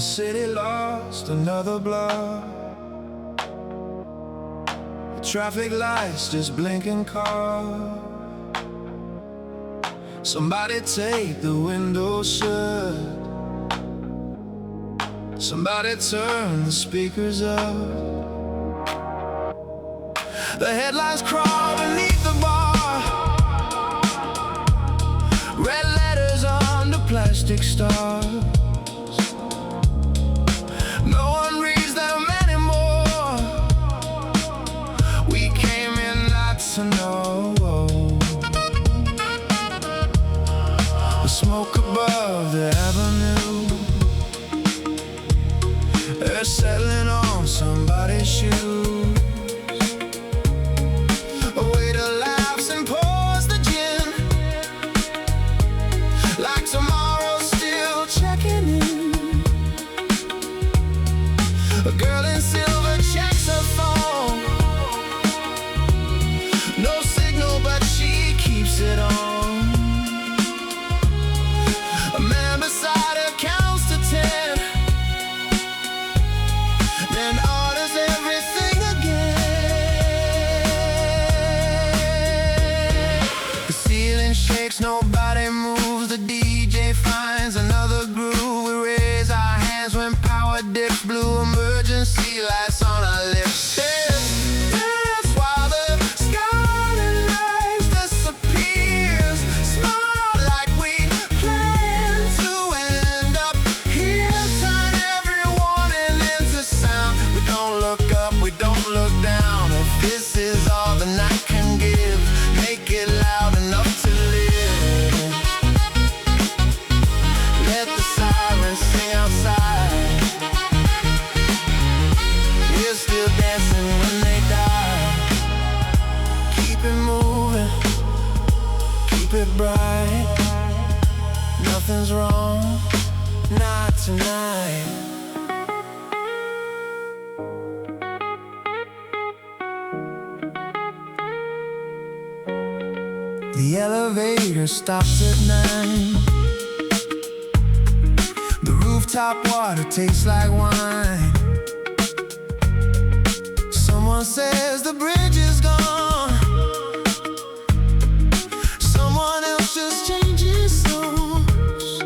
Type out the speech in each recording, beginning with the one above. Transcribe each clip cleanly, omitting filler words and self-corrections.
city lost another block. The traffic lights just blinking car. Somebody take the window shut. Somebody turn the speakers up. The headlights crawl beneath the bar. Red letters under plastic stars. No one reads them anymore. We came in not to know. The smoke above the avenue, they're settling on somebody's shoes. A waiter laughs and pours the gin, like tomorrow's still checking in. A girl in silver checks her phone. No signal, but she keeps it on. A man beside her counts to 10, then orders everything again. The ceiling shakes, nobody moves. The DJ finds another groove. We raise our hands when power dips. Blue emergency lights on our lips. Dance while the scarlet light disappears. Smile like we planned to end up here. Turn every warning into sound. We don't look up, we don't look down. If this is all the night can give, make it loud enough to live. Let the sirens sing outside. We're still dancing when they die. Keep it moving, keep it bright. Nothing's wrong, not tonight. The elevator stops at 9. The rooftop water tastes like wine. Someone says the bridge is gone. Someone else just changes songs.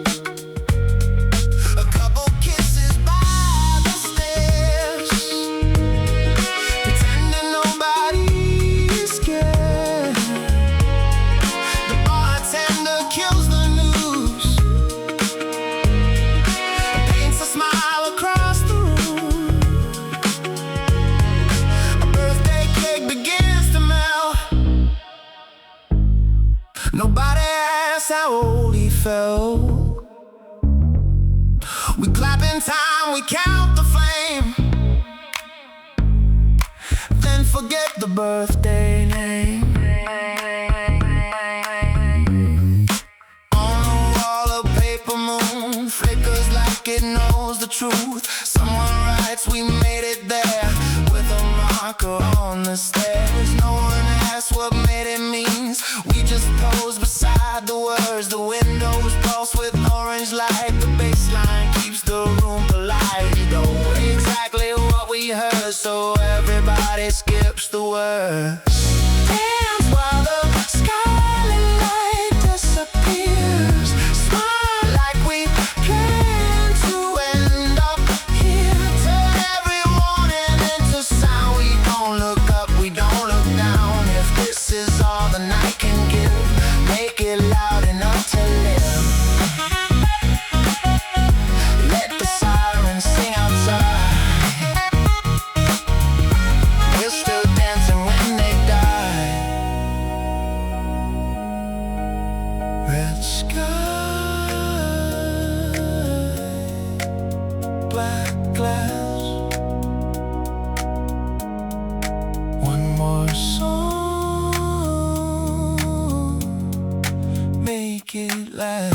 A couple kisses by the stairs, pretending nobody's scared. The bartender kills the news, paints a smile across the room. A birthday cake begins to melt. Nobody asks how old he felt. We clap in time, we count the flame, then forget the birthday name. On the wall, a paper moon flickers like it knows the truth. Someone writes, we made it there, with a marker on the stairs. No one asks what made it means. We just pose beside the words. The windows pulse with orange light. The bass line keeps the room polite. We know exactly what we heard, so everybody skips the words. Dance while the scarlet light disappears. Smile like we planned to end up here. Turn every warning into sound. We don't look up, we don't look down. If this is all the night can give, make it loud enough to live. Let the sirens sing outside. We're still dancing when they die. Red sky, black glass. One more song, make it last.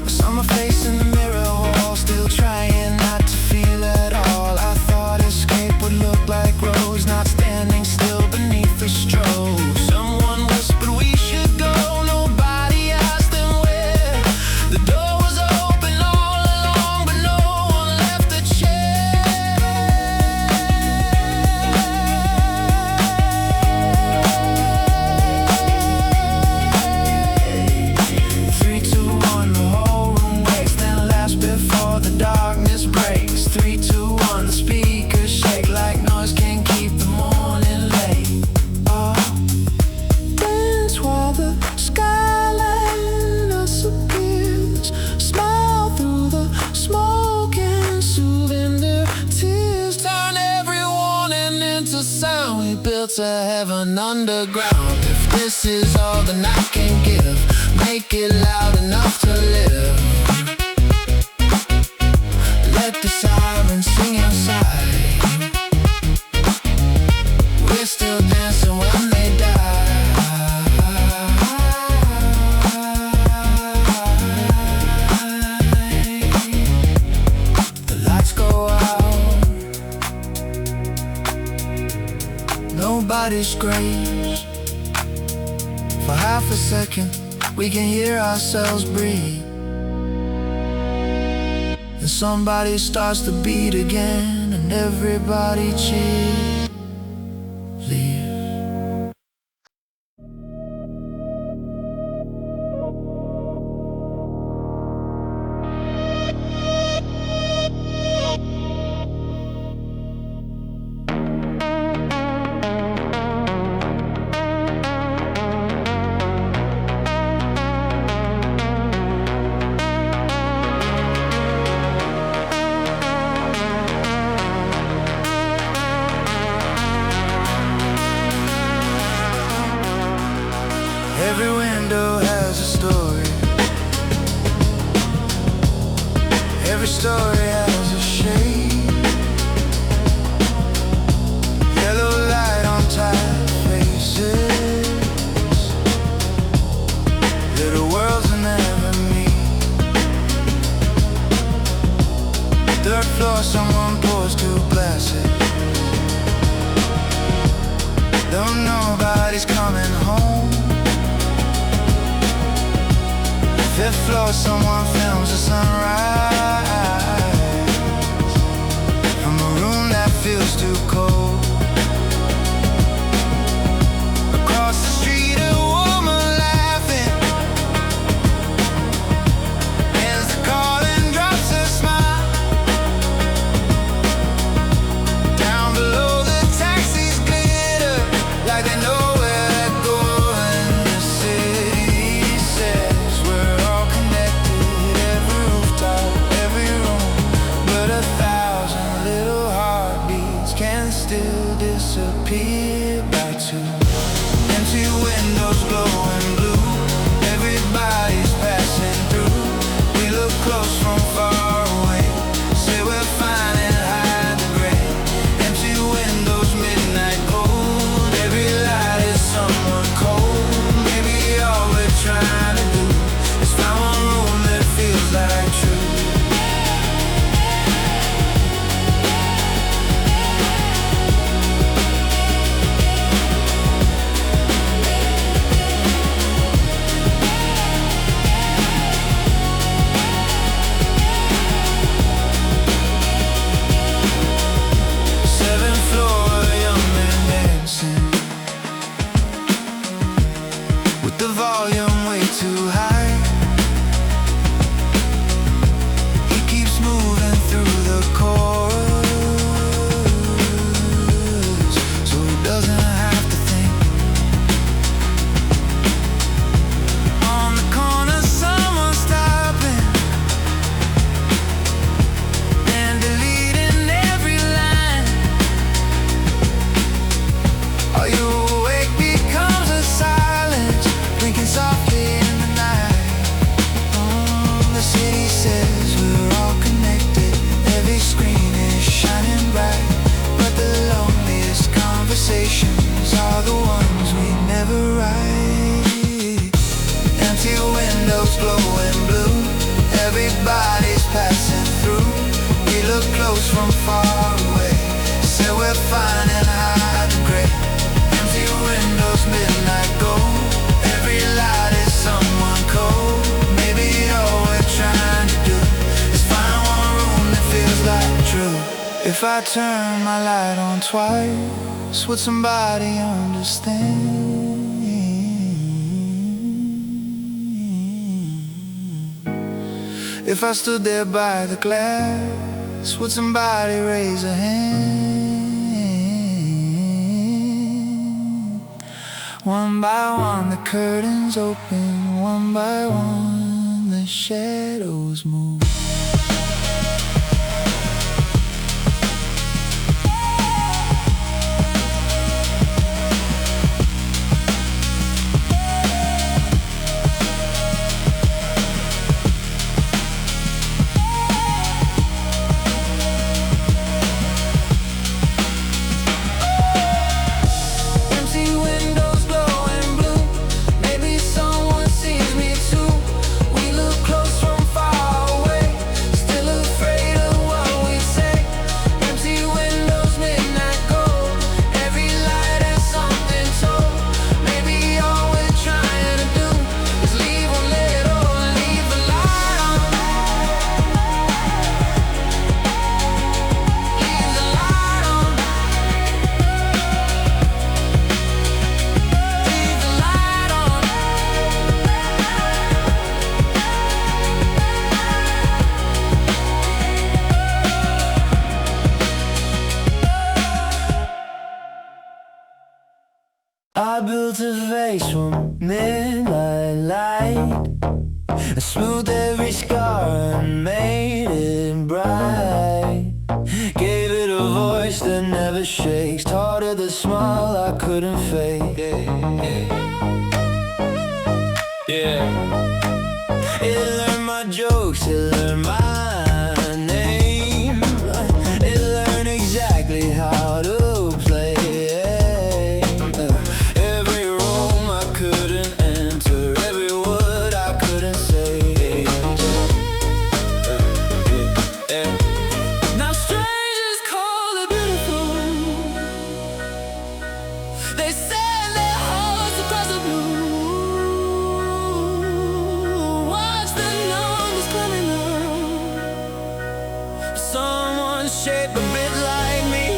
Summer face in the mirror wall, still trying not to feel at all. I thought escape would look like Rose, not standing still beneath the built a heaven underground. If this is all then I can give, make it loud enough to live. Let the sirens sing outside. We're still dancing when they die. The lights go out, nobody screams. For half a second we can hear ourselves breathe. And somebody starts to beat again, and everybody cheers. Every window has a story. Every story has a shade. Yellow light on tired faces. Little worlds will never meet. Third floor, someone pours two glasses. Though nobody's coming home. Fifth floor, someone films the sunrise from a room that feels too cold. Across the street, a woman laughing ends the call and drops a smile. Down below, the taxis glitter like they know where they're going. The city says we're all connected, every rooftop, every room. But 1,000 little heartbeats can still disappear by two. Empty windows glowing blue, everybody's passing through. We look close from far away, say we're fine and hide the gray. Empty windows, midnight cold, every light is someone cold. Maybe all we're trying to do is find one room that feels like true. Seventh floor, a young man dancing with the volume way too high. He keeps moving through the chorus, so he doesn't have to think. On the corner, someone's stopping and deleting every line. Are you awake becomes a silence, blinking softly in the night. The city says we're all connected, every screen is shining bright. But the loneliest conversations are the ones we never write. Empty windows glowing blue, everybody's passing through. We look close from far away, say we're fine and hide the gray. Empty windows, midnight gold, every light is someone cold. Maybe all we're trying to do is find one room that feels like true. If I turn my light on twice, would somebody understand? If I stood there by the glass, would somebody raise a hand? One by one the curtains open, one by one the shadows move. face from midnight light. I smoothed every scar and made it bright. Gave it a voice that never shakes. Taught it the smile I couldn't fake. Yeah. It learned my jokes, it learned my name. It learned exactly how to play. Every room I couldn't enter, every word I couldn't say. Now strangers call it beautiful. They send their hearts across the blue. Watch the numbers coming up. Someone shaped a bit like me.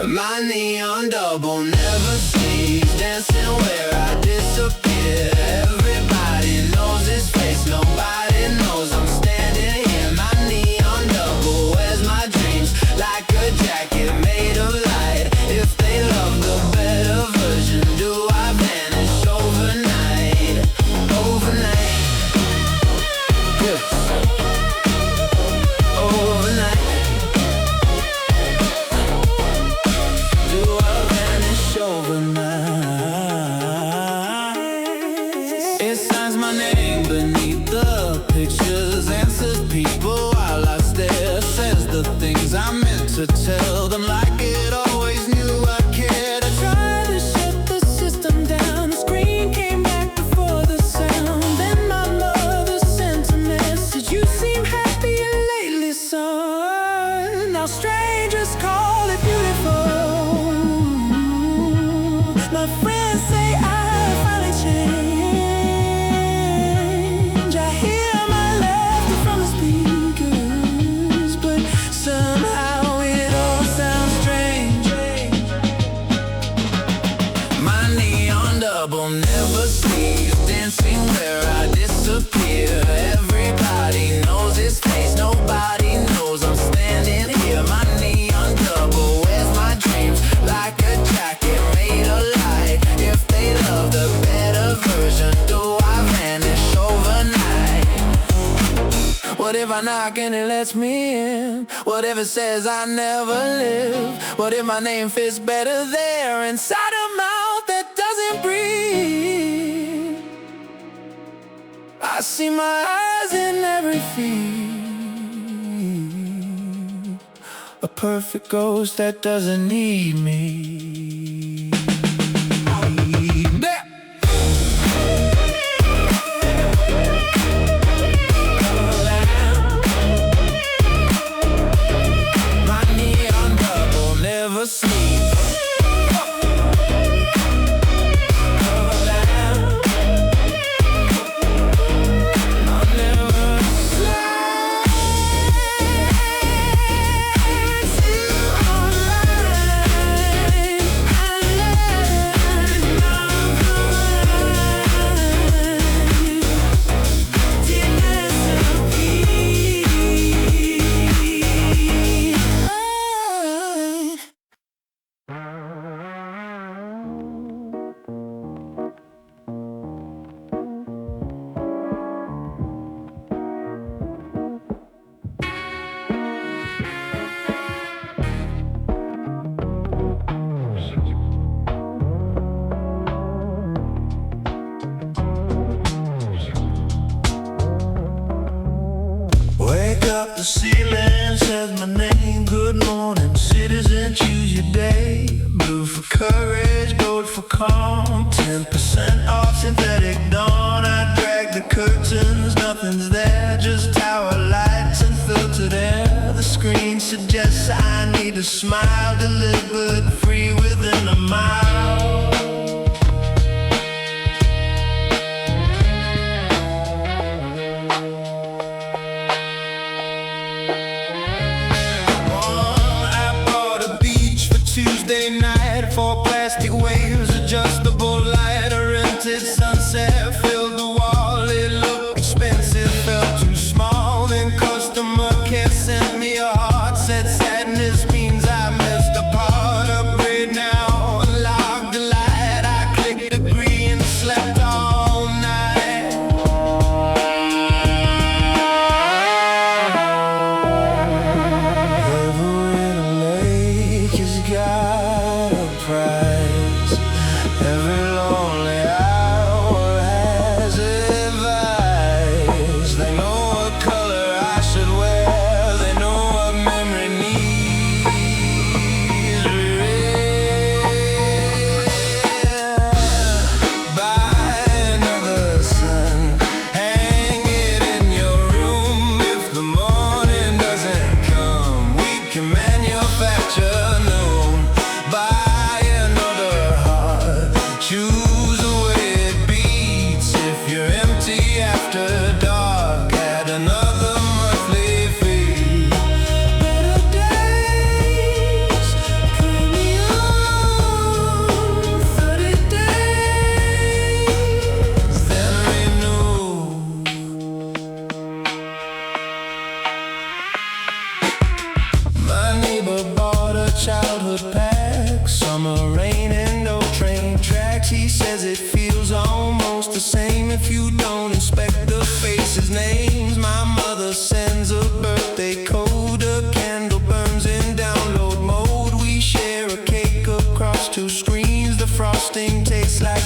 My neon double never sleeps, dancing where I disappear. Everybody knows his face, nobody knows I'm standing here. My neon double wears my dreams like a jacket made of light. If they love the better version, do I vanish overnight? Overnight. Yes. Overnight. Do I vanish overnight? It signs my name beneath the pictures, answers people while I stare, says the things I meant to tell them like it always knew I cared. I tried to shut the system down, the screen came back before the sound. Then my mother sent a message, you seem happier lately, son. Now strangers call it beautiful. My friends say I finally change. I hear my laughter from the speakers, but somehow it all sounds strange. My neon double never sleeps, dancing where I disappear. Everybody knows his face, nobody knows I'm standing here. My neon double wears my dreams like a jacket made of light. If they love the better version, do I vanish overnight? What if I knock and it lets me in? What if it says I never live? What if my name fits better there inside a mouth that doesn't breathe? I see my eyes in everything. A perfect ghost that doesn't need me. There. My neon double never sleeps. I'll never Wake up, the ceiling says my name. Good morning, citizen, choose your day. Blue for courage, gold for calm. 10% off synthetic dawn. I drag the curtains, nothing's there. Just tower lights and filtered air. The screen suggests I need a smile. Delivered free within a mile. Tuesday night, 4 plastic waves, adjustable light, a rented sunset filled the wall. It looked expensive, felt too small. Then customer care sent me a heart, said sadness means I missed a part. Upgrade now, unlock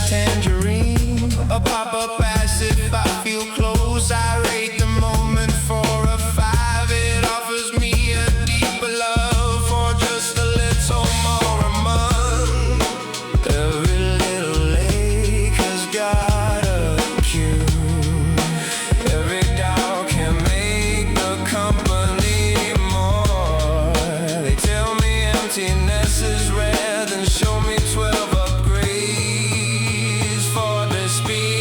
tangerine. A pop-up acid if I feel close. I rate the moment for a 5. It offers me a deeper love for just a little more a month. Every little lake has got a cue. Every dog can make the company more. They tell me emptiness is rare, then show me 12 upgrades for the speed.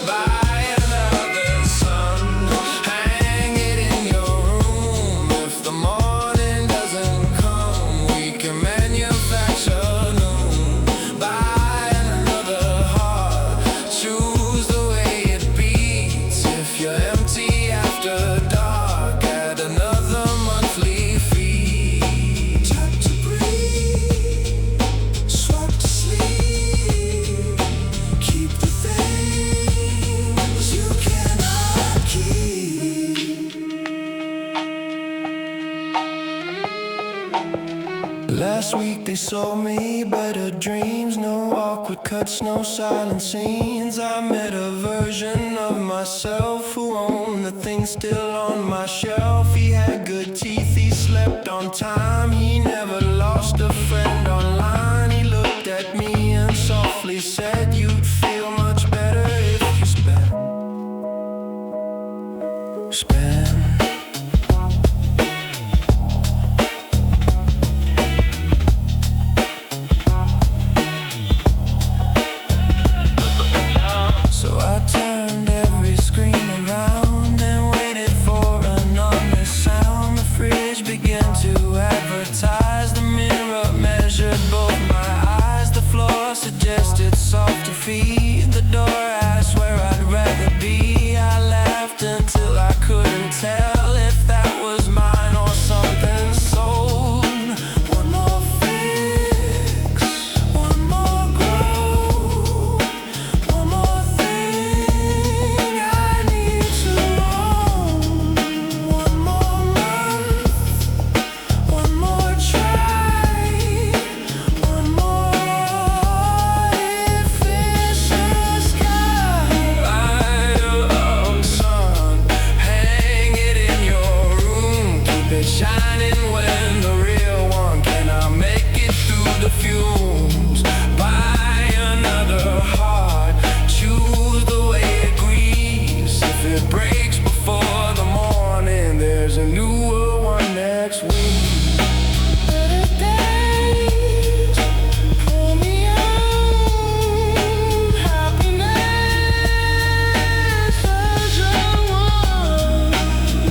Buy another sun, hang it in your room. If the morning doesn't come, we can manufacture noon. Buy another heart, choose the way it beats. If you're empty after dark, add another monthly fee. Time to breathe, swap to sleep. Keep the things you cannot keep. Last week they sold me better dreams. No awkward cuts, no silent scenes. I met a version of myself who owned the things still on my shelf. He had good teeth, he slept on time. He never lost a friend online. He looked at me and softly said, you'd feel much better if you spend. So I turned every screen around and waited for an honest sound. The fridge began to advertise. The mirror measured both my eyes. The floor suggested softer feet. The door asked where I'd rather be. I laughed until I couldn't tell if that was mine or something sold. One more fix, one more grow, one more thing I need to own. One more month, one more try, one more artificial sky. Light up, sun, hang it in your room. Keep it shining when the real one cannot make it through the fumes. Buy another heart, choose the way it grieves. If it breaks before the morning, there's a newer one next week. Better days, pull me on. Happiness as a one.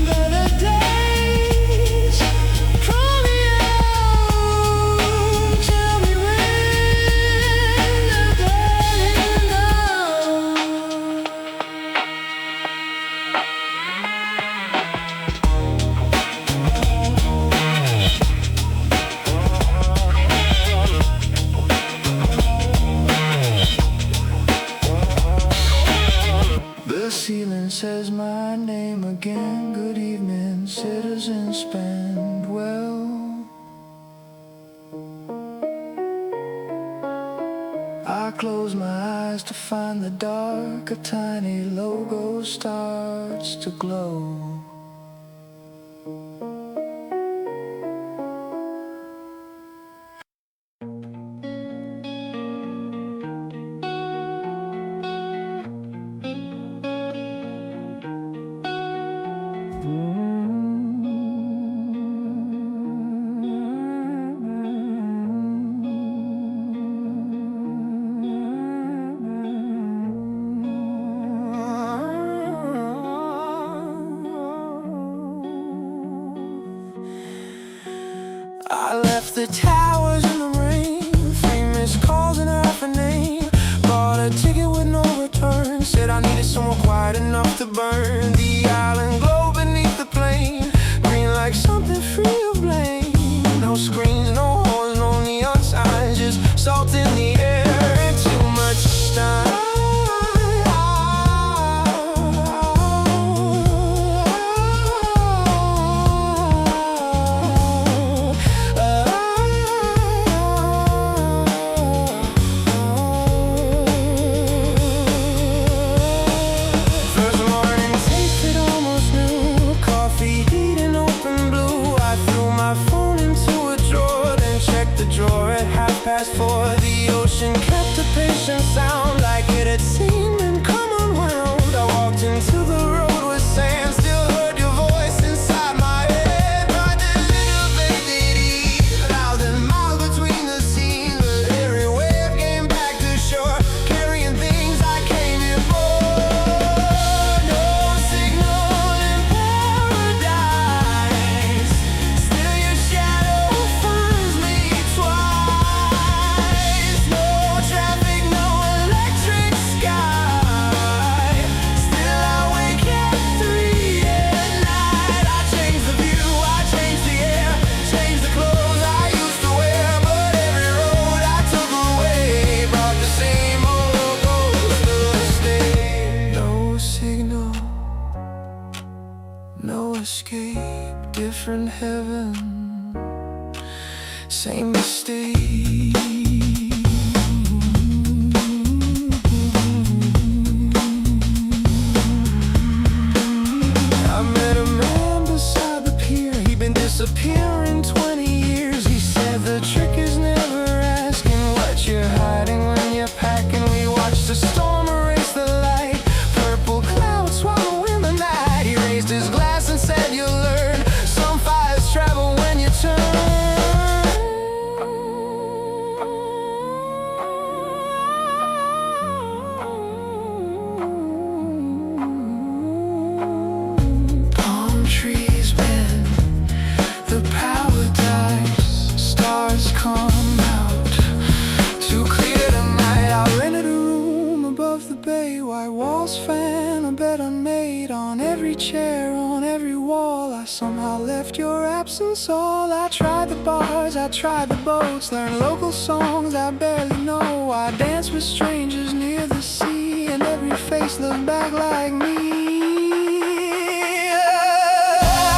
Better days, pull me on. Tell me when the getting done. The ceiling says my name again. Good evening, citizens, spend well. I close my eyes to find the dark. A tiny logo starts to glow. I left the towers in the rain, 3 missed calls and half a name. Bought a ticket with no return, said I needed somewhere quiet enough to burn. The island glow beneath the plane, green like something free of blame. No screens, no horns, no neon signs, just salt in the air and too much time. different heaven, same mistake. I met a man beside the pier, he'd been disappearing 20 years. He said the trick is never asking what you're hiding when you're packing. We watched the storm erase the light, purple clouds swallow in the night. He raised his glass and said you'll learn, some fires travel when you turn. Palm trees bend, the power dies, stars come out to clear the night. I rented a room above the bay, white walls fan, a bed unmade on every chair, on every wall. I somehow left your absence all. I tried the bars, I tried the boats, learned local songs I barely know. I danced with strangers near the sea, and every face looked back like me.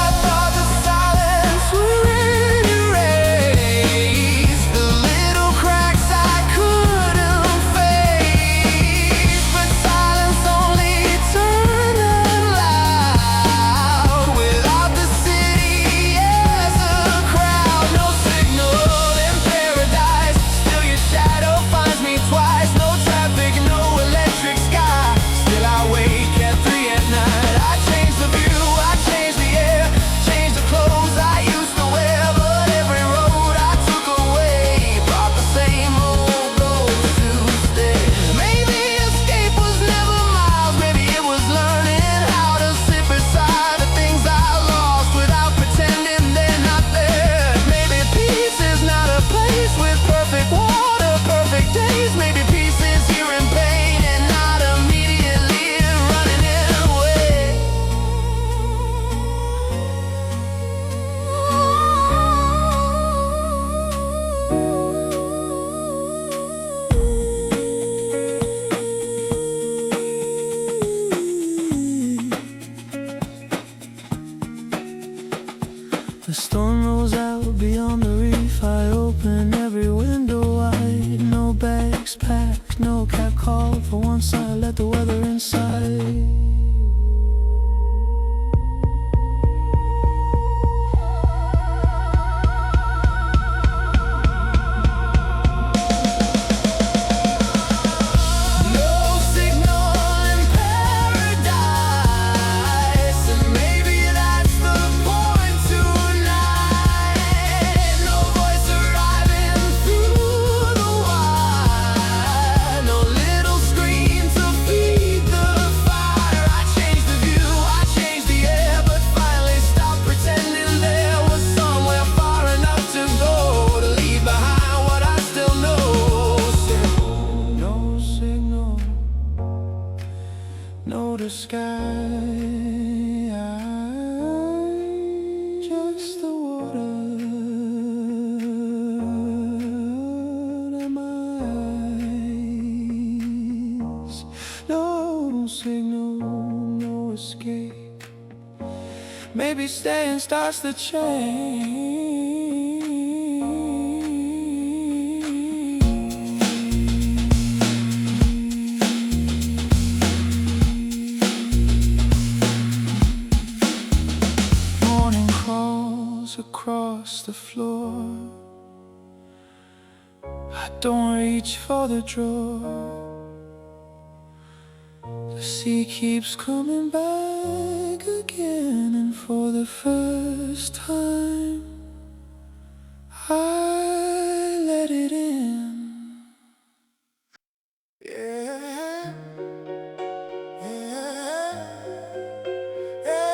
I thought the silence would erase the little cracks I couldn't face, but silence only turned them loud. Without the city as a crowd, no signal in paradise, still your shadow finds me twice. No traffic, no electric sky, still I wake at 3 at night. I changed the view, I changed the air, changed the clothes I used to wear, but every road I took away brought the same old ghost to stay. Maybe escape was never miles, maybe it was learning how to sit beside the things I lost without pretending they're not there. Maybe peace is not a place with perfect water, perfect days. Maybe peace is hearing pain and not immediately running it away. The storm rolls out beyond the reef. I open every window wide. No bags packed, no cab called. For once I let the weather inside. No signal in paradise, and maybe that's the point tonight. No voice arriving through the wire, no little screen to feed the fire. I changed the view, I changed the air, but finally stopped pretending there was somewhere far enough to go to leave behind what I still know. No signal, no disguise, just the water and my eyes. No signal, no escape. Maybe staying starts the change. Morning crawls across the floor. I don't reach for the drawer. The sea keeps coming back again, and for the first time I let it in. Yeah, yeah, yeah,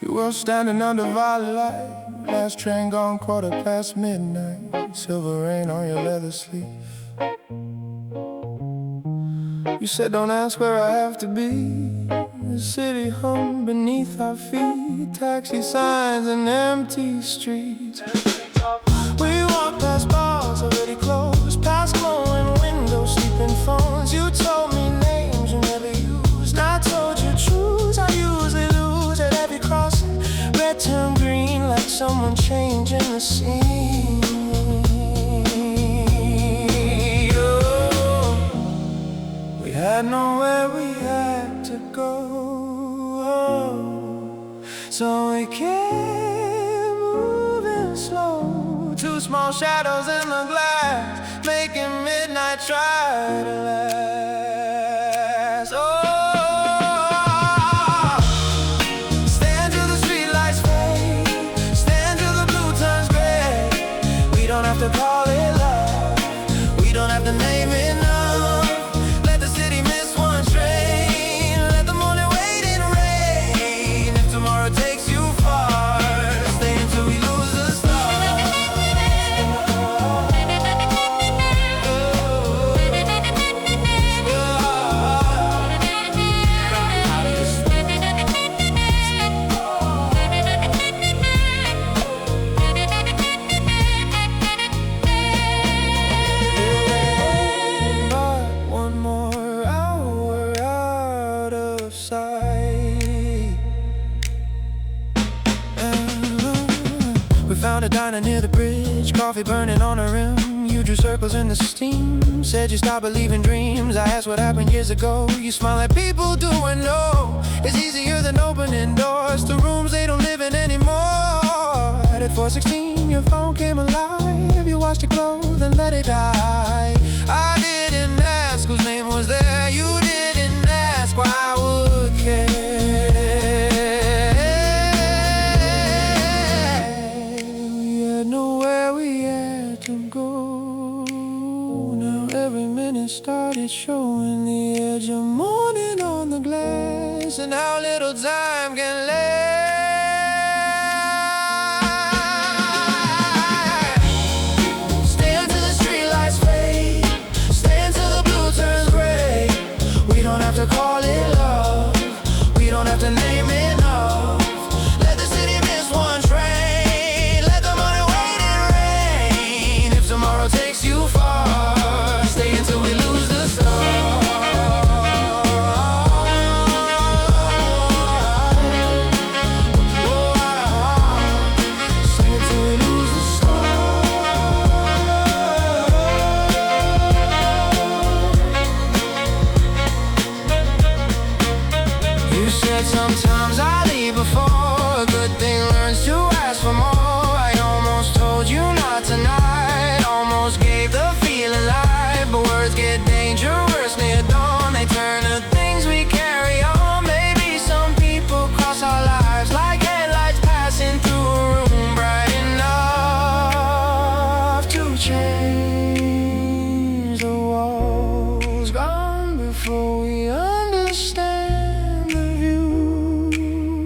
You were standing under violet light, last train gone midnight. Silver rain on your leather sleeve. You said don't ask where I have to be, The city hum beneath our feet, taxi signs and empty streets. We walk past bars already closed, past glowing windows, sleeping phones. You told me names you never used, and I told you truths I usually lose at every crossing. Red turned green like someone changing the scene. Oh, we had nowhere we had to go, so we kept moving slow. Two small shadows in the glass, making midnight try to last. Oh, stand till the streetlights fade, stand till the blue turns gray. We don't have to call it love, we don't have to name it enough. Let the city miss one train, let the morning wait in rain. If tomorrow takes you far, stay until we lose the stars. One more hour out of sight. We found a diner near the bridge, coffee burning on a rim. You drew circles in the steam, said you stopped believing dreams. I asked what happened years ago. You smile like people do and know it's easier than opening doors to rooms they don't live in anymore. At 4:16 your phone came alive. You washed your clothes and let it die. I didn't ask whose name was there, you didn't ask why I would care. We had nowhere we had to go. Now every minute started showing the edge of morning on the glass, and how little time can last. Stand till the streetlights fade, stand till the blue turns gray. We don't have to call it love, we don't have to name it enough. Let the city miss one train, let the morning wait in rain. If tomorrow takes you far, stay until we lose the stars. Stay until we lose the stars. You said sometimes I leave before a good thing learns to ask for more. I almost told you not tonight, almost gave the feeling life, but words get dangerous near dawn. They turn to things we carry on. Maybe some people cross our lives like headlights passing through a room bright enough to change the walls. Gone before we understand the view.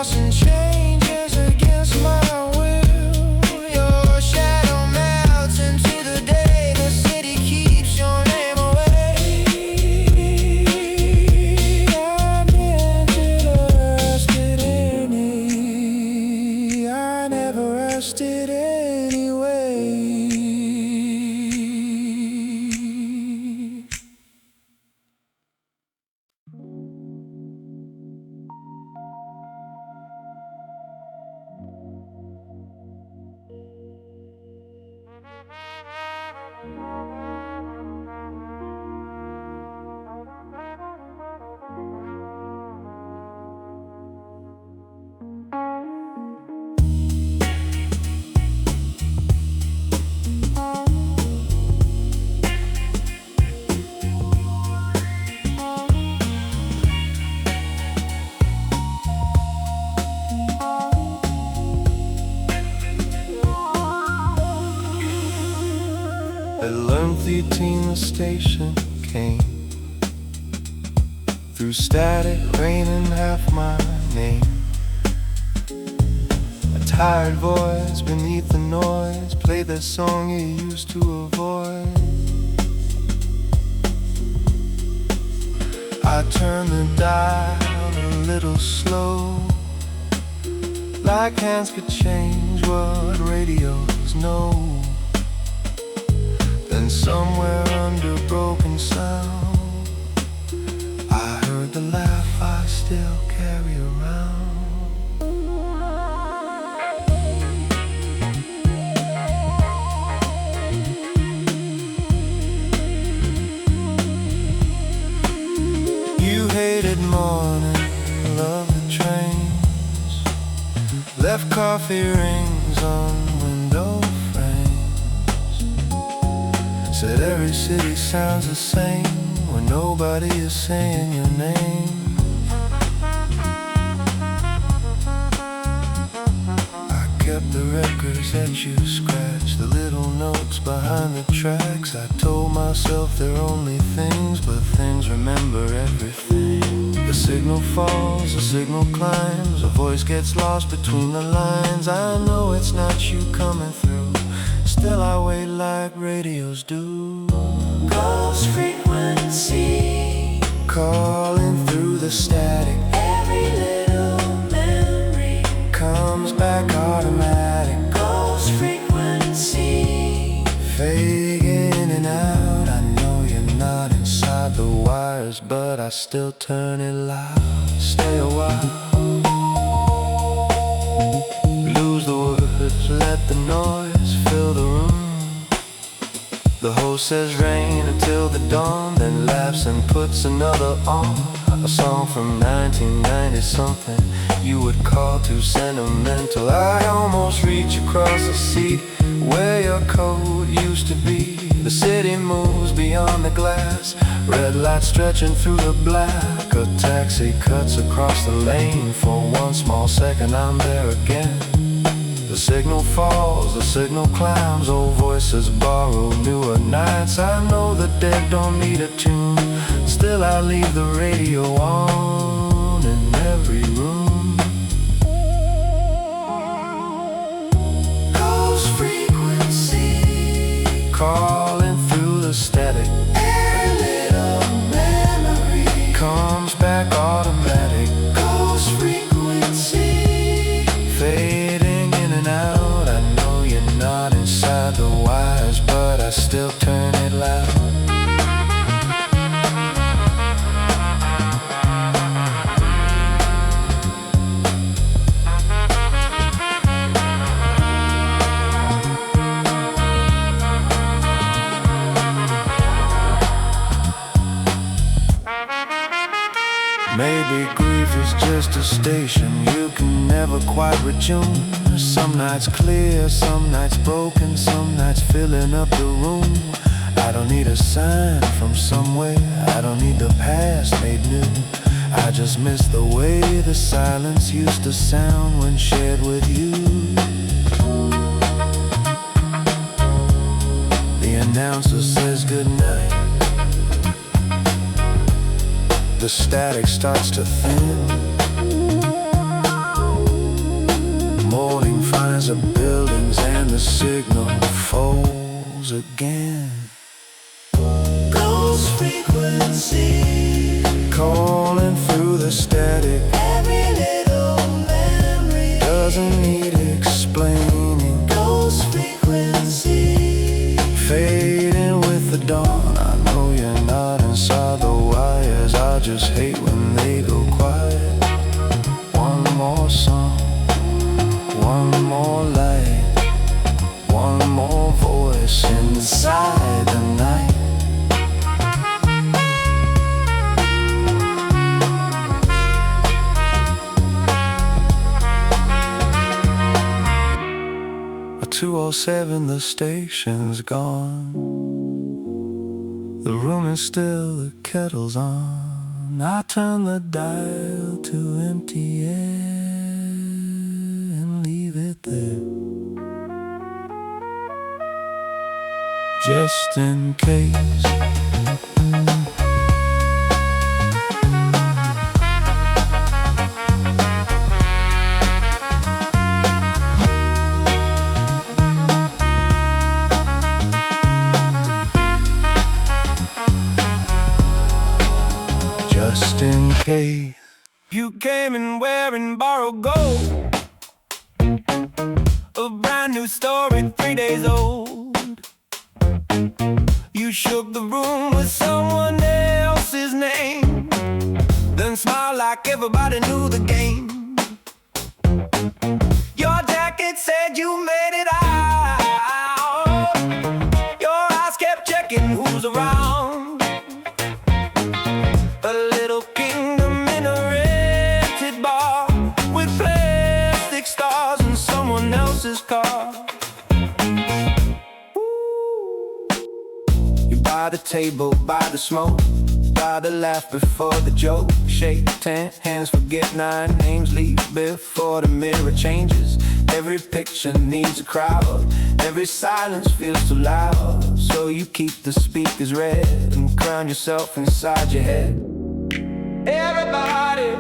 tossing changes against my will. Your shadow melts into the day. The city keeps your name away. I meant it or rested any. I never rested anyway. At 11:13 the station came. Through static, raining half my name. A tired voice beneath the noise played that song you used to avoid. I turned the dial a little slow, like hands could change what radios know. Then somewhere under broken sound, I heard the laugh I still carry around. You hated morning, loved the trains, left coffee rings on window frames. Said every city sounds the same when nobody is saying your name. I kept the records that you scratched, the little notes behind the tracks. I told myself they're only things, but things remember everything. The signal falls, the signal climbs, a voice gets lost between the lines. I know it's not you coming through, still I wait like radios do. Ghost frequency, calling through the static. Every little memory comes back automatic. Ghost frequency, fade in and out. I know you're not inside the wires, but I still turn it loud. Stay a while, lose the words, let the noise fill the room. The host says rain until the dawn, then laughs and puts another on. A song from 1990 something you would call too sentimental. I almost reach across the seat where your coat used to be. The city moves beyond the glass, red light stretching through the black. A taxi cuts across the lane. For one small second I'm there again. The signal falls, the signal climbs, old voices borrow newer nights. I know the dead don't need a tune, still I leave the radio on in every room. Ghost frequency, calling through the static. Every little memory comes back automatic. Ghost frequency, fading out. I know you're not inside the wires, but I still turn it loud. Maybe grief is just a station you can never quite retune. Some nights clear, some nights broken, some nights filling up the room. I don't need a sign from somewhere, I don't need the past made new. I just miss the way the silence used to sound when shared with you. The announcer says goodnight. The static starts to thin. rise of buildings and the signal falls again. Ghost frequency calling through the static. Every little memory doesn't need explaining. Ghost frequency fading with the dawn. I know you're not inside the wires. I just hate when they go quiet. One more song, one more light, one more voice inside the night. At 2:07 the station's gone. The room is still, the kettle's on. I turn the dial to empty air and leave it there, just in case. Just in case. You came in wearing borrowed gold, a brand new story 3 days old. You shook the room with someone else's name, then smiled like everybody knew the game. Your jacket said you made it out. Your eyes kept checking who's around. A little kingdom in a rented bar with plastic stars and someone else's car. You by the table, by the smoke, by the laugh before the joke. Shake 10 hands, forget 9 names, leave before the mirror changes. Every picture needs a crowd, every silence feels too loud. So you keep the speakers red and crown yourself inside your head. Everybody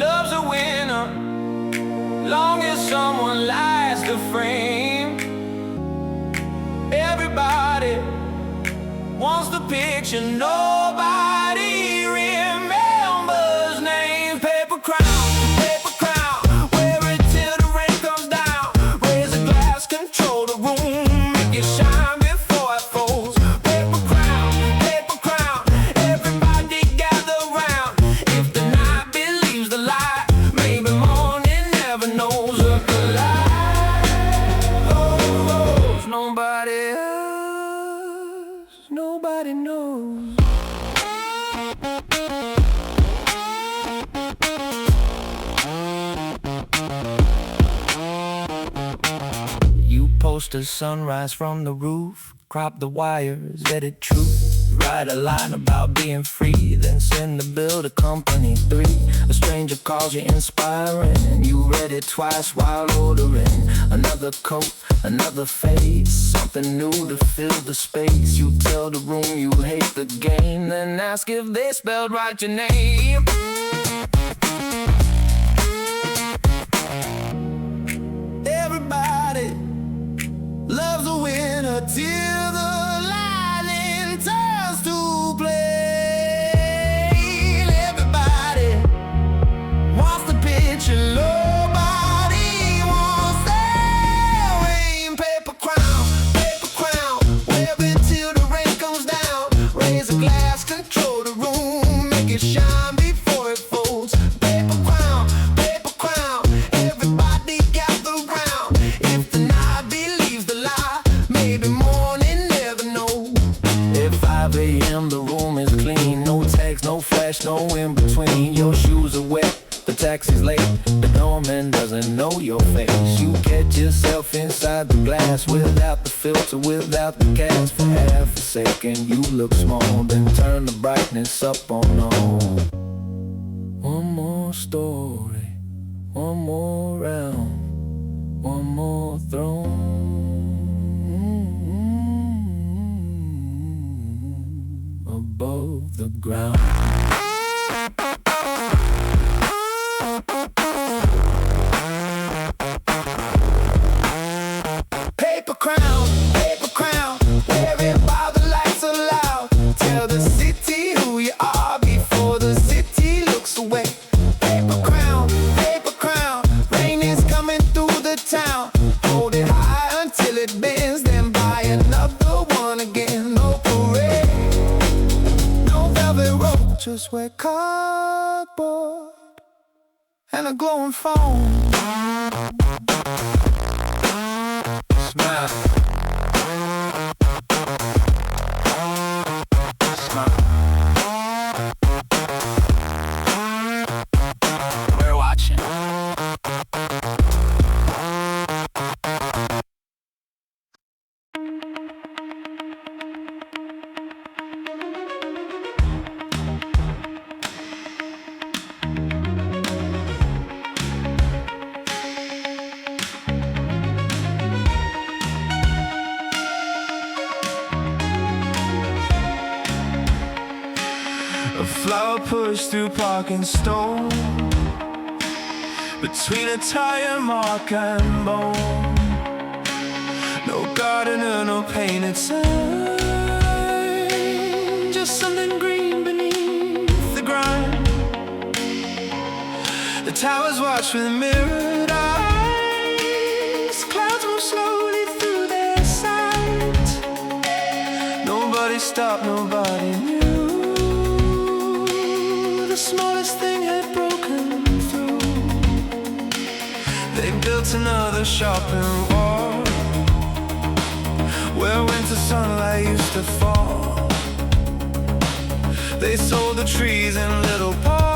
loves a winner, long as someone lights the frame. Everybody wants the picture, nobody remembers names. Paper crown, wear it till the rain comes down. Raise a glass, control the room, make it shine before it falls. Paper crown, everybody gather round. If the night believes the light, maybe morning never knows. Look alive, nobody else, nobody knows. You post a sunrise from the roof, crop the wires, edit truth, write a line about being free, then send the bill to company 3. A stranger calls you inspiring, and you read it twice while ordering. Another coat, another face, something new to fill the space. You tell the room you hate the game, then ask if they spelled right your name. Everybody loves a winner till the lightning turns to plain. Everybody wants the picture, nobody wants their rain. Paper crown, wear it till the rain comes down. Raise a glass, control the room, make it shine before it folds. Paper crown, everybody gather round. If the night believes the lie, maybe morning never knows. At 5 a.m. the room is clean, no tags, no flash, no in between. Your shoes are wet, the taxi's late, the doorman doesn't know your face. You catch yourself inside the glass, without the filter, without the cast. For half a second you look small, then turn the brightness up on all. One more story, one more round, one more throne. Above the ground. cardboard and a glowing phone. Smell. Smell. We're watching. A flower pushed through parking stone, between a tire mark and bone. No gardener, no painted sign, just something green beneath the grime. The towers watch with mirrored eyes, clouds move slowly through their sight. Nobody stopped, nobody knew. The smallest thing had broken through. They built another shopping wall, where winter sunlight used to fall. They sold the trees in little parts,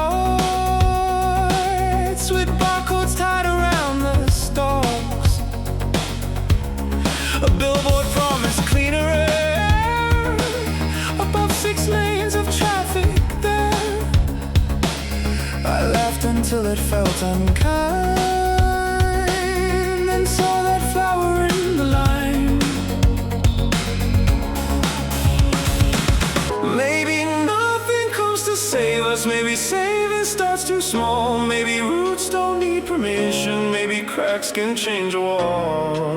with barcodes tied around the stalks. A billboard promised cleaner air above 6 lanes of traffic there. I laughed until it felt unkind, and saw that flower in the line. Maybe nothing comes to save us. Maybe saving starts too small. Maybe roots don't need permission. Maybe cracks can change a wall.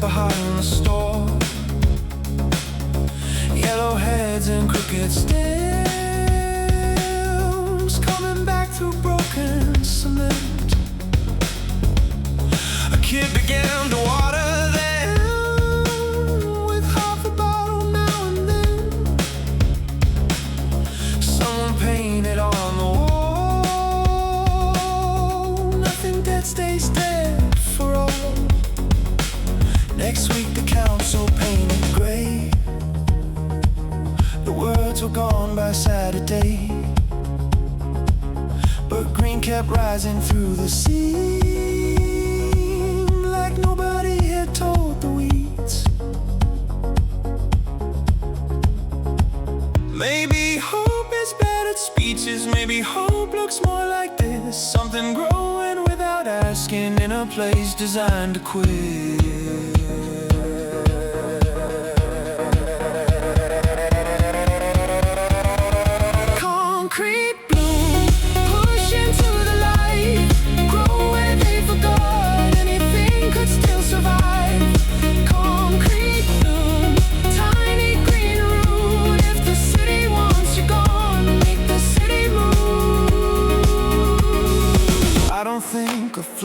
Behind the store, yellow heads and crooked stems coming back through broken cement. A kid began to water them with half a bottle now and then. Someone painted on the wall, nothing dead stays dead for all. Next week the council painted grey. The words were gone by Saturday, but green kept rising through the seam, like nobody had told the weeds. Maybe hope is bad at speeches. Maybe hope looks more like this, something growing without asking in a place designed to quit.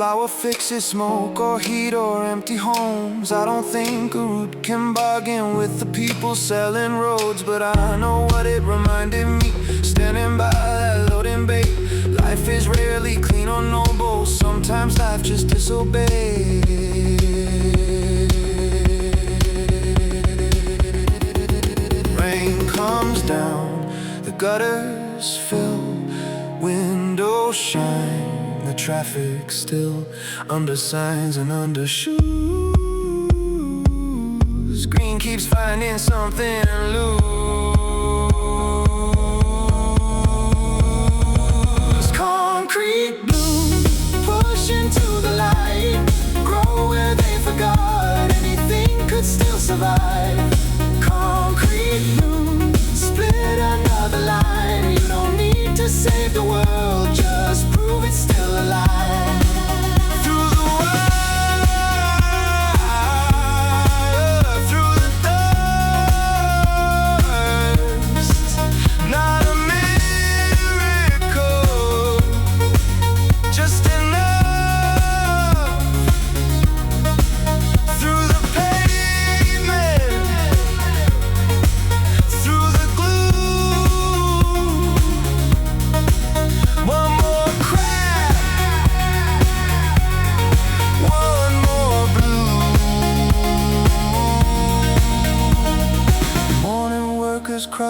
Flower fixes smoke or heat or empty homes. I don't think a root can bargain with the people selling roads. But I know what it reminded me, standing by that loading bay. Life is rarely clean or noble. Sometimes life just disobeys. Rain comes down, the gutters fill, windows shine, the traffic still, under signs and under shoes. Green keeps finding something loose.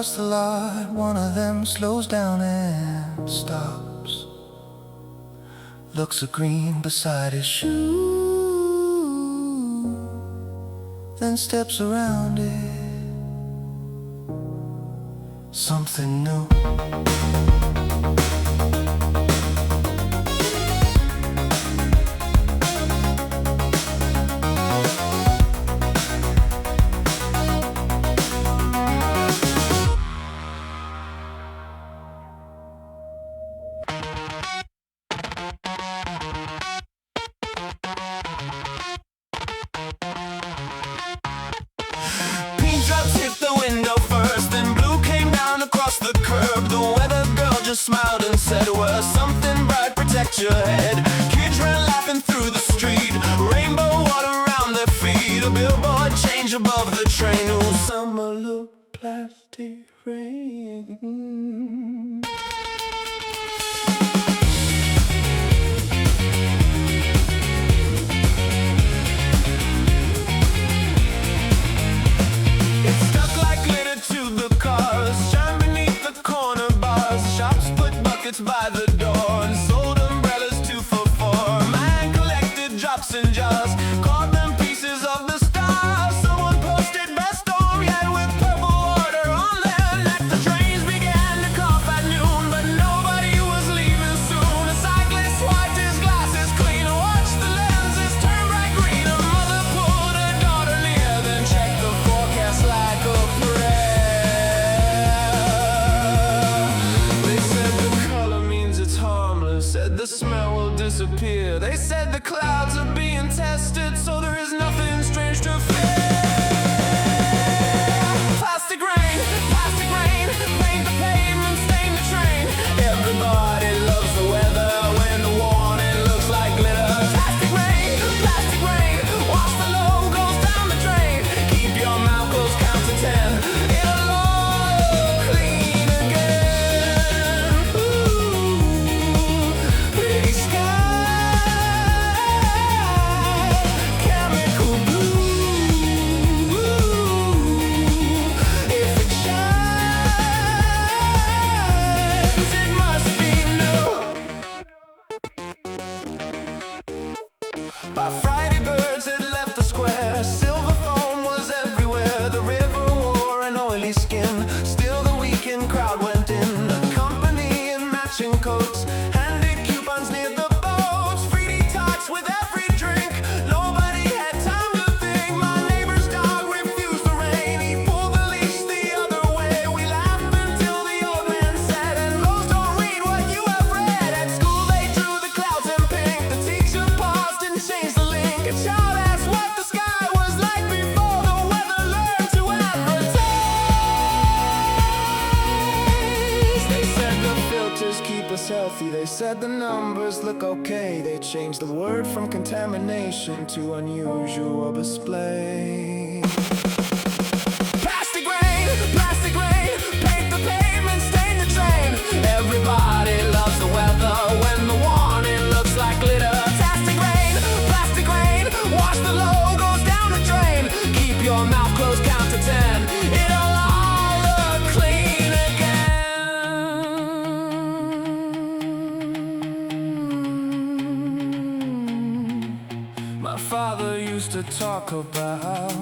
across the lot, one of them slows down and stops. Looks a green beside his shoe, then steps around it. Something new. Smiled and said, well, something bright, protect your head. Kids ran laughing through the street, rainbow water around their feet. A billboard change above the train. Oh, summer look, plastic rain. It stuck like glitter to the cars, shine beneath the corner bars. Shops put buckets by the door and sold umbrellas 2 for $4. Man collected drops and jars, called them pieces of the stars. Someone posted best storm yet with purple water on their neck. The trains began to cough at noon, but nobody was leaving soon. A cyclist wiped his glasses clean and watched the lenses turn bright green. A mother pulled her daughter near, then checked the forecast like a prayer. Said the smell will disappear. They said the clouds are being tested, so there is nothing strange to fear. Plastic rain, paint the pavement, stain the train. Everybody loves the weather when the warning looks like glitter. Plastic rain, wash the logos down the drain. Keep your mouth closed, count to 10. It'll all clean again. Pretty sky, chemical blue. If it shines, it must be new. By Friday, birds had left the square. Silver foam was everywhere. The river wore an oily skin. Still the weekend crowd went in. A company in matching coats handed coupons near the boats. Free talks with every drink. Nobody had time to think. My neighbor's dog refused the rain. He pulled the leash the other way. We laughed until the old man said, and those don't read what you have read. At school they drew the clouds in pink. The teacher paused and changed the link. A child asked what the sky was like before the weather learned to advertise. They said the filters keep us healthy. They said the numbers look okay. They changed the word from contamination to unusual display. Plastic rain, paint the pavement, stain the train. Everybody loves the weather when the warning looks like glitter. Plastic rain, wash the logos down the drain. Keep your mouth closed, count to 10. It'll all look clean again. My father used to talk about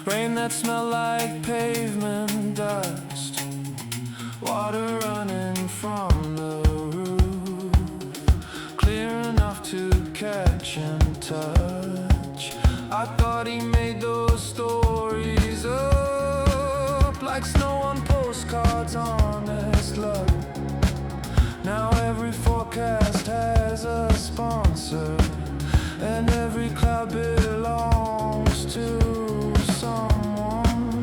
rain that smelled like pavement dust, water running from the roof, clear enough to catch and touch. I thought he made those stories up like snow on postcards, honest luck. Now every forecast has a sponsor, and every cloud belongs to someone.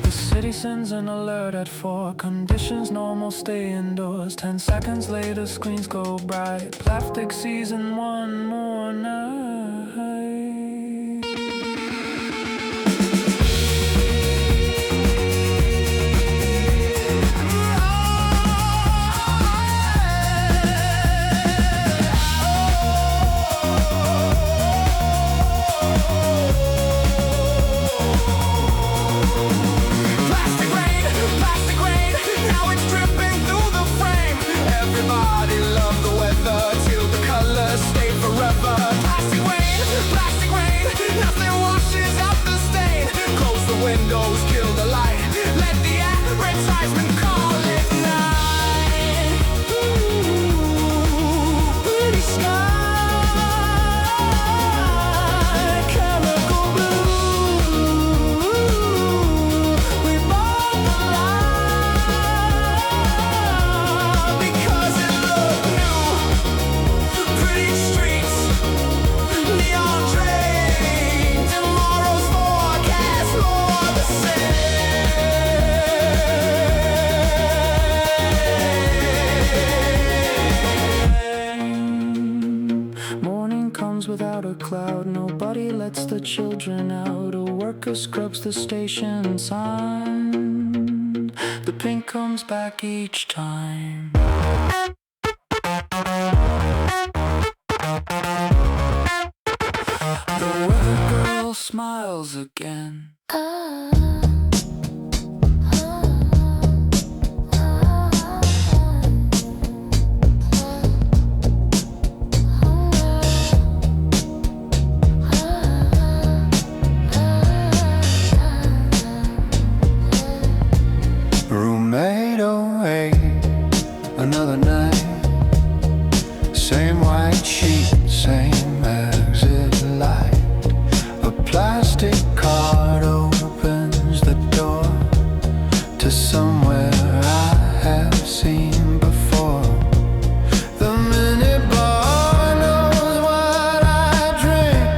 The city sends an alert at 4. Conditions normal, stay indoors. 10 seconds later, screens go bright. Plastic season one more night. windows kill the light. Let the advertisement call it night. Ooh, pretty sky, chemical blue. We bought the lie because it looked new. Pretty streets, neon train. Tomorrow's forecast more the same. Morning comes without a cloud. Nobody lets the children out. A worker scrubs the station sign. The pink comes back each time. The weather girl smiles again. Roommate 08, another night. Same white sheet, same exit light. A plastic card opens the door to somewhere I have seen before. The minibar knows what I drink.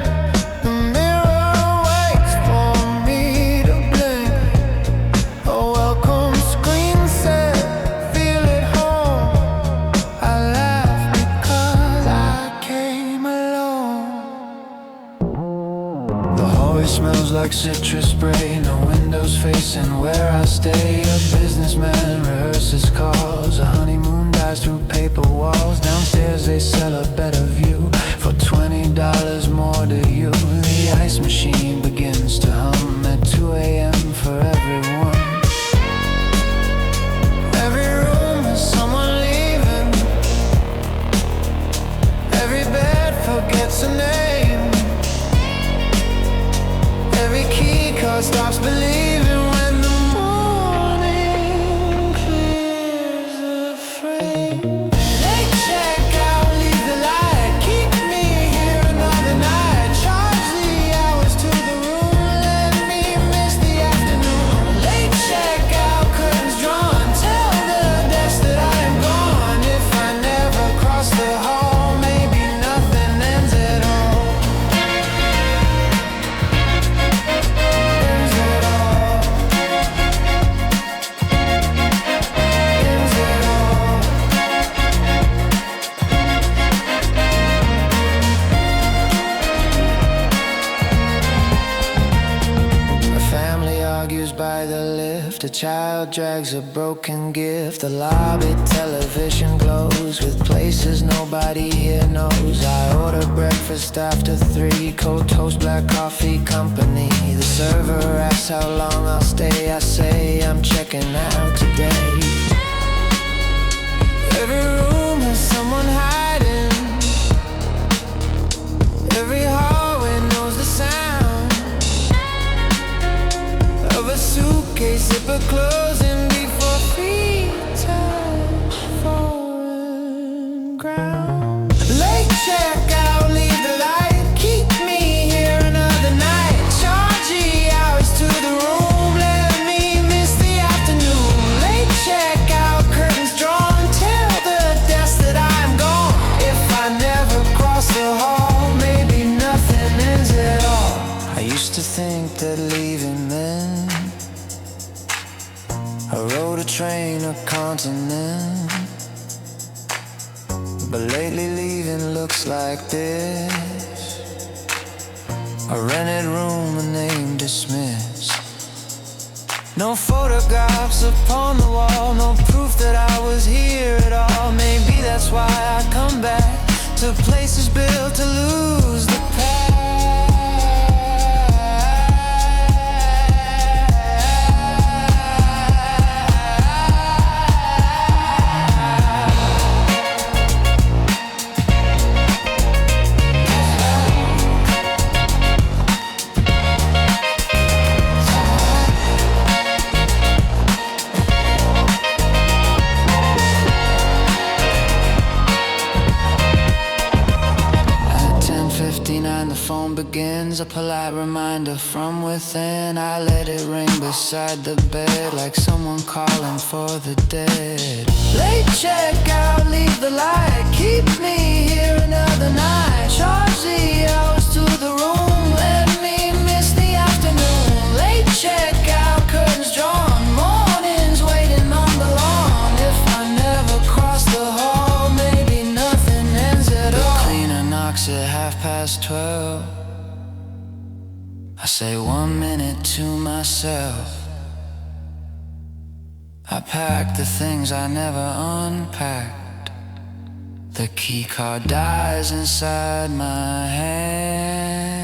The mirror waits for me to blink. A welcome screen said, feel at home. I laugh because I came alone. The hallway smells like citrus spray. No windows facing where I stay. A businessman rehearses calls. A honeymoon dies through paper walls. Downstairs they sell a better view for $20 more to you. The ice machine begins to hum at 2 a.m. for everyone. Every room has someone leaving. Every bed forgets a name. Every key card stops believing when the morning clears the frame. Late check out, leave the light. Keep me here another night. Charge the hours to the room. Let me miss the afternoon. Late check out, curtains drawn. Tell the desk that I am gone. If I never cross the hall, maybe nothing ends at all. Ends at all. Ends at all. A family argues by the lift. A child drags a broken gift. The lobby television glows with places nobody here knows. I order breakfast after 3. Cold toast, black coffee, company. The server asks how long I'll stay. I say I'm checking out today. Every room has someone hiding. Every hallway knows the sound of a suitcase zipper closing before feet touch foreign ground. Late check out, leave the light. Keep me here another night. Charge the hours to the room. Let me miss the afternoon. Late check out, curtains drawn. Tell the desk that I'm gone. If I never cross the hall, maybe nothing ends at all. I used to think that leaving meant I rode a train a continent. But lately leaving looks like this. A rented room, a name dismissed. No photographs upon the wall. No proof that I was here at all. Maybe that's why I come back to places built to lose the past. thunder from within. I let it ring beside the bed, like someone calling for the dead. Late check out, leave the light, keep me here another night. Charge the hours to the room, let me miss the afternoon. Late check out, curtains drawn, mornings waiting on the lawn. If I never cross the hall, maybe nothing ends at all. The cleaner knocks at 12:30. I say 1 minute to myself. I pack the things I never unpacked. The key card dies inside my hand.